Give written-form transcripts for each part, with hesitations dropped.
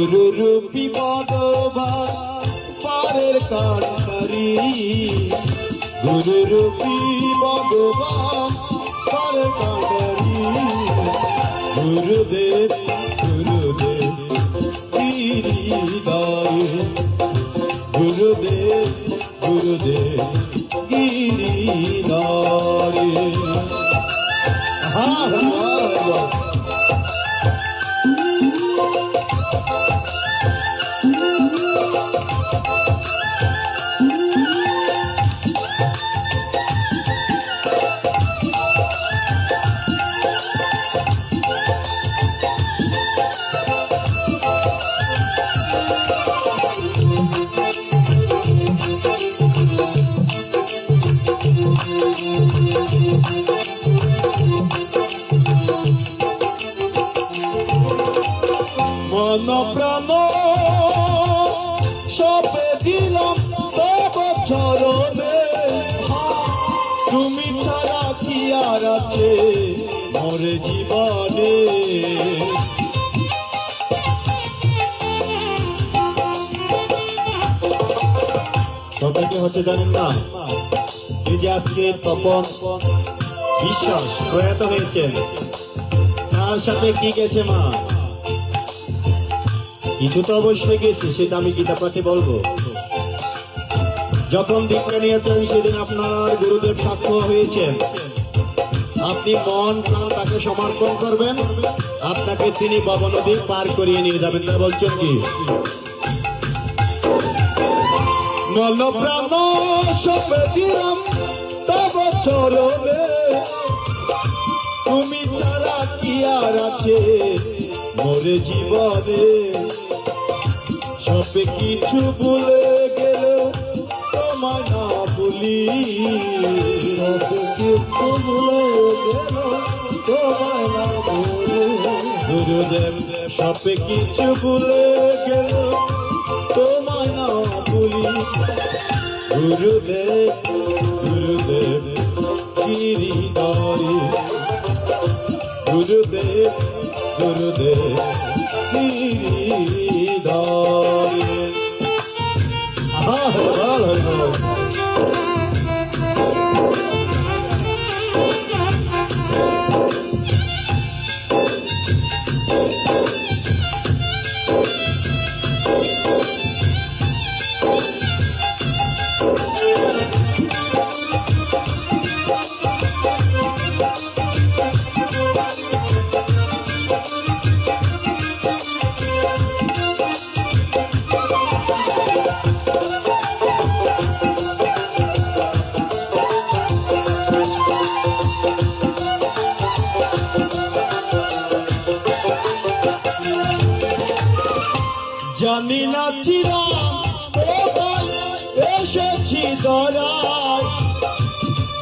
গুরুরূপী ভগবান পারের কান্ডারি, গুরুরূপী ভগবান পারের কান্ডারি। গুরুদেব গুরুদেব গিরিধারী, গুরুদেব গুরুদেব গিরিধারী। মন প্রাণ সপে দিলাম তব চরণে, তুমি ছাড়া কি আর আছে মোর জীবনে। কথা কি হচ্ছে জানেন না? এই যে আজকে তপন বিশ্বাস প্রয়াত হয়েছেন, তার সাথে কি গেছে মা? কিছু তো অবশ্যই গেছে, সেটা আমি গীতা পাঠে বলবো। যখন দীক্ষা নিয়েছেন সেদিন আপনার গুরুদেব সাক্ষ্য হয়েছেন, আপনি মন প্রাণ তাকে সমর্পণ করবেন, আপনাকে তিনি বাবা নদী পার করিয়ে নিয়ে যাবেন। তা বলছেন কি? মন প্রাণ সপে দিলাম তব চরণে, তুমি ছাড়া কি আর আছে মোরে জীবনে। সবে কিছু ভুলে গেলেও তোমায় না ভুলি, সবে কিছু ভুলে গেলেও তোমায় না ভুলি। গুরুদেব সবে কিছু ভুলে গেলেও তোমায় না ভুলি। গুরুদেব গুরুদেব গিরিধারী, গুরুদেব গুরুদেব গিরিধারী। জানি না চিরাম কোথায় এসেছি ধরায়,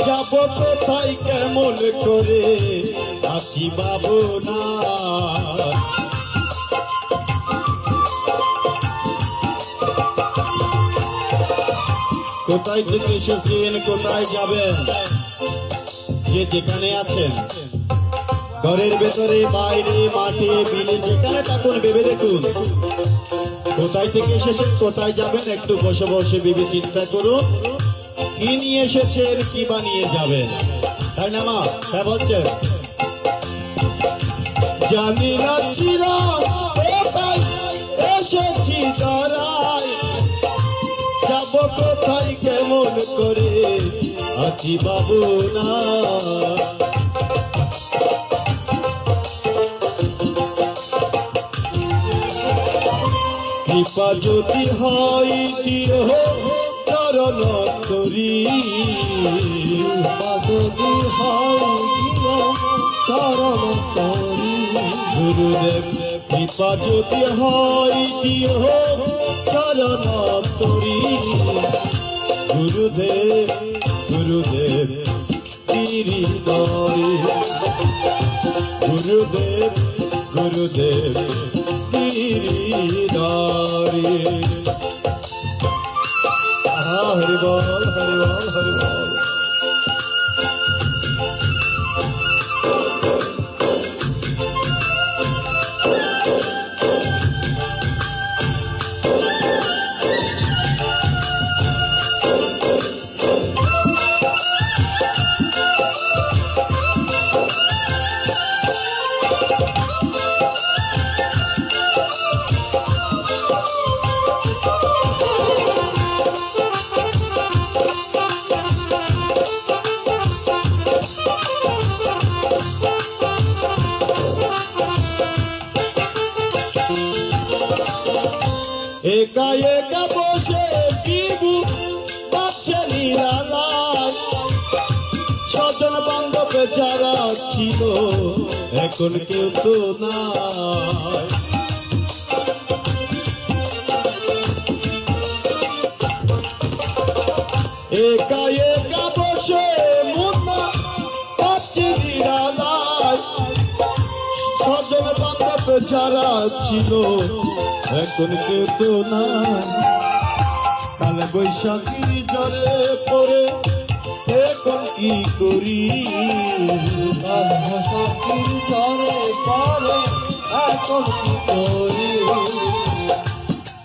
যাব কোথায় কেমন করে আছি বাবু না। কোথায় থেকে এসেছেন, কোথায় যাবেন, যে যেখানে আছেন, ঘরের ভেতরে বাইরে মাঠে বিলে যেখানে থাকুন ভেবে দেখুন কোথায় থেকে এসেছেন, কোথায় যাবেন। একটু বসে বসে ভেবে চিন্তা করুন, কি নিয়ে এসেছেন, কি বানিয়ে যাবেন, তাই না মা? হ্যাঁ বলছেন। জানি না চিরাম কোথায় এসেছি ধরায়, যাব কোথায় কেমন করে আছি বাবু না। কৃপা যদি হয় দিও চরণ তরি, যদি হয় চরণ তরি। গুরুদেব কৃপা যদি হয় দিও চরণ তরি। গুরুদেব গুরুদেব গিরিধারী, গুরুদেব গুরুদেব গিরিধারী। হরি বল হরি বল হরি বল। একা একা বসে জীবু বাচ্চা নিরালায় স্বজন বান্ধব যারা ছিল এখন কেউ তো নাই। একা একা বসে মুন্না বাচ্চা নিরালায় স্বজন বান্ধব যারা ছিল এখন কেউ তো নাই। কাল বৈশাখীর জ্বরে পড়ে এখন কি করি, কাল বৈশাখীর ঝড়ে পড়ে এখন কি করি,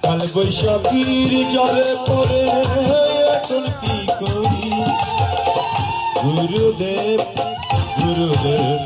কাল বৈশাখীর জ্বরে পড়ে এখন কি করি। গুরুদেব গুরুদেব